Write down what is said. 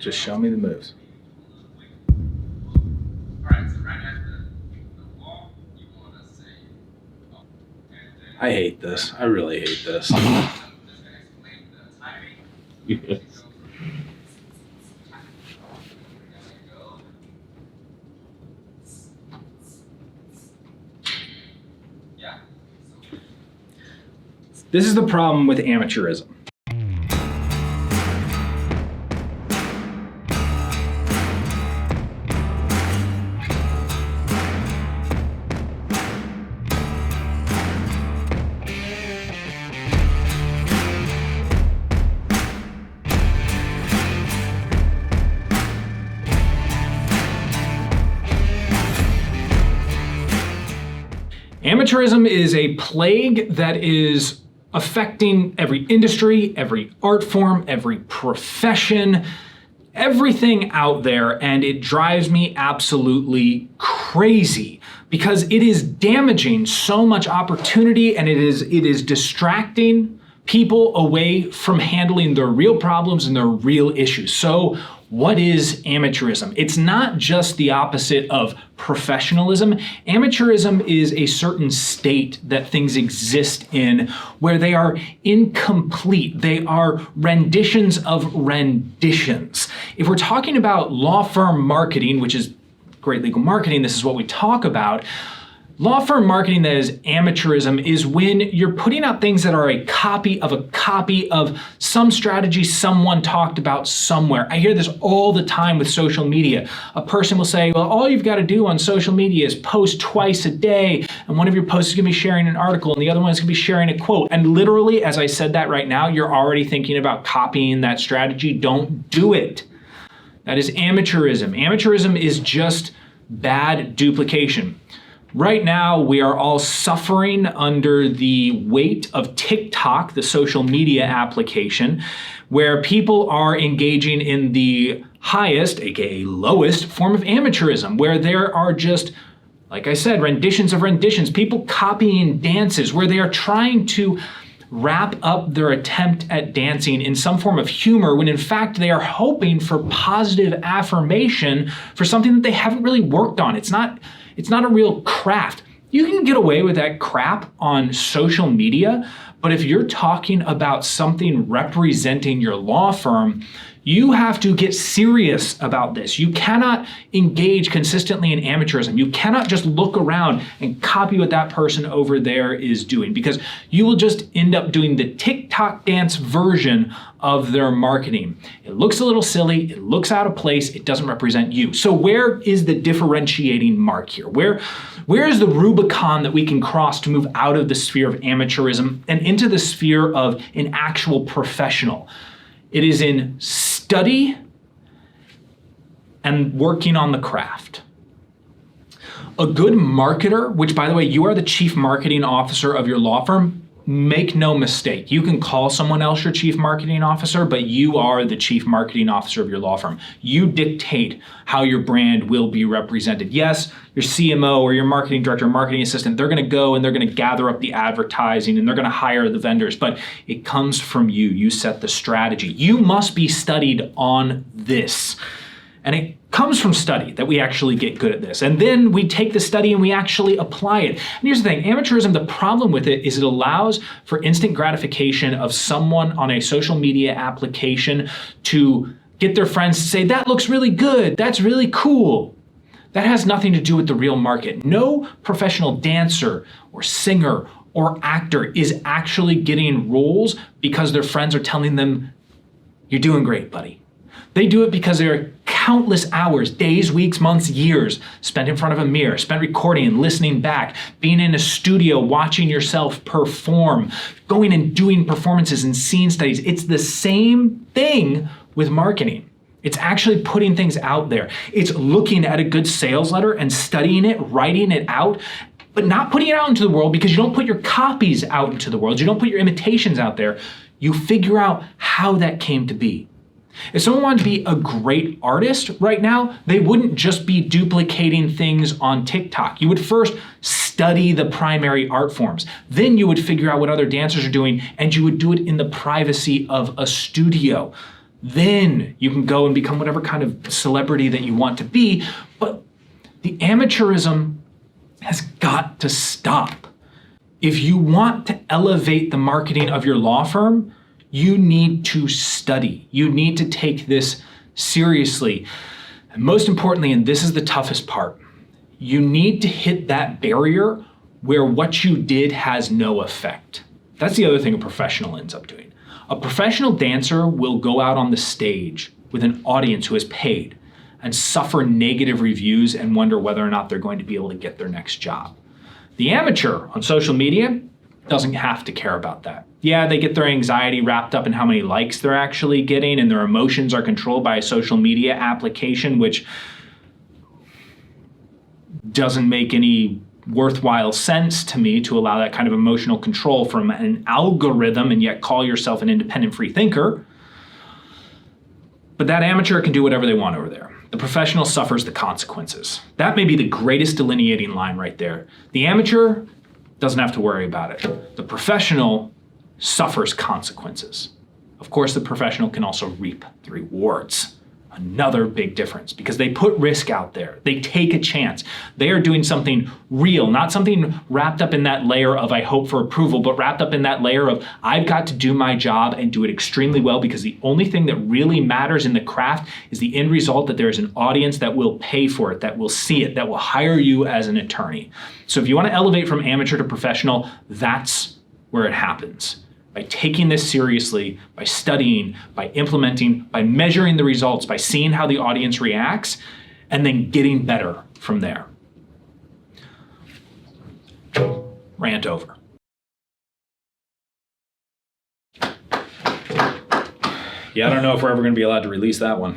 Just show me the moves. I hate this. I really hate this. Yes. This is the problem with amateurism. Amateurism is a plague that is affecting every industry, every art form, every profession, everything out there, and it drives me absolutely crazy because it is damaging so much opportunity, and it is distracting people away from handling their real problems and their real issues. So what is amateurism? It's not just the opposite of professionalism. Amateurism is a certain state that things exist in where they are incomplete. They are renditions of renditions. If we're talking about law firm marketing, which is great legal marketing, this is what we talk about. Law firm marketing that is amateurism is when you're putting out things that are a copy of some strategy someone talked about somewhere. I hear this all the time with social media. A person will say, well, all you've got to do on social media is post twice a day, and one of your posts is going to be sharing an article, and the other one is going to be sharing a quote. And literally, as I said that right now, you're already thinking about copying that strategy. Don't do it. That is amateurism. Amateurism is just bad duplication. Right now, we are all suffering under the weight of TikTok, the social media application, where people are engaging in the highest, aka lowest, form of amateurism, where there are just, like I said, renditions of renditions, people copying dances, where they are trying to wrap up their attempt at dancing in some form of humor, when in fact they are hoping for positive affirmation for something that they haven't really worked on. It's not a real craft. You can get away with that crap on social media, but if you're talking about something representing your law firm, you have to get serious about this. You cannot engage consistently in amateurism. You cannot just look around and copy what that person over there is doing, because you will just end up doing the TikTok dance version of their marketing. It looks a little silly, it looks out of place, it doesn't represent you. So where is the differentiating mark here? Where is the Rubicon that we can cross to move out of the sphere of amateurism and into the sphere of an actual professional? It is in study and working on the craft. A good marketer, which by the way, you are the chief marketing officer of your law firm, make no mistake. You can call someone else your chief marketing officer, but you are the chief marketing officer of your law firm. You dictate how your brand will be represented. Yes, your CMO or your marketing director or marketing assistant, they're going to go and they're going to gather up the advertising and they're going to hire the vendors, but it comes from you. You set the strategy. You must be studied on this. And it comes from study that we actually get good at this. And then we take the study and we actually apply it. And here's the thing, amateurism, the problem with it is it allows for instant gratification of someone on a social media application to get their friends to say, that looks really good, that's really cool. That has nothing to do with the real market. No professional dancer or singer or actor is actually getting roles because their friends are telling them, you're doing great, buddy. They do it because there are countless hours, days, weeks, months, years spent in front of a mirror, spent recording and listening back, being in a studio, watching yourself perform, going and doing performances and scene studies. It's the same thing with marketing. It's actually putting things out there. It's looking at a good sales letter and studying it, writing it out, but not putting it out into the world, because you don't put your copies out into the world. You don't put your imitations out there. You figure out how that came to be. If someone wanted to be a great artist right now, they wouldn't just be duplicating things on TikTok. You would first study the primary art forms. Then you would figure out what other dancers are doing, and you would do it in the privacy of a studio. Then you can go and become whatever kind of celebrity that you want to be. But the amateurism has got to stop. If you want to elevate the marketing of your law firm, you need to study. You need to take this seriously. And most importantly, and this is the toughest part, you need to hit that barrier where what you did has no effect. That's the other thing a professional ends up doing. A professional dancer will go out on the stage with an audience who has paid and suffer negative reviews and wonder whether or not they're going to be able to get their next job. The amateur on social media doesn't have to care about that. Yeah, they get their anxiety wrapped up in how many likes they're actually getting, and their emotions are controlled by a social media application, which doesn't make any worthwhile sense to me to allow that kind of emotional control from an algorithm and yet call yourself an independent free thinker. But that amateur can do whatever they want over there. The professional suffers the consequences. That may be the greatest delineating line right there. The amateur doesn't have to worry about it. The professional suffers consequences. Of course, the professional can also reap the rewards. Another big difference, because they put risk out there. They take a chance. They are doing something real, not something wrapped up in that layer of I hope for approval, but wrapped up in that layer of I've got to do my job and do it extremely well, because the only thing that really matters in the craft is the end result, that there is an audience that will pay for it, that will see it, that will hire you as an attorney. So if you want to elevate from amateur to professional, that's where it happens. By taking this seriously, by studying, by implementing, by measuring the results, by seeing how the audience reacts, and then getting better from there. Rant over. Yeah, I don't know if we're ever going to be allowed to release that one.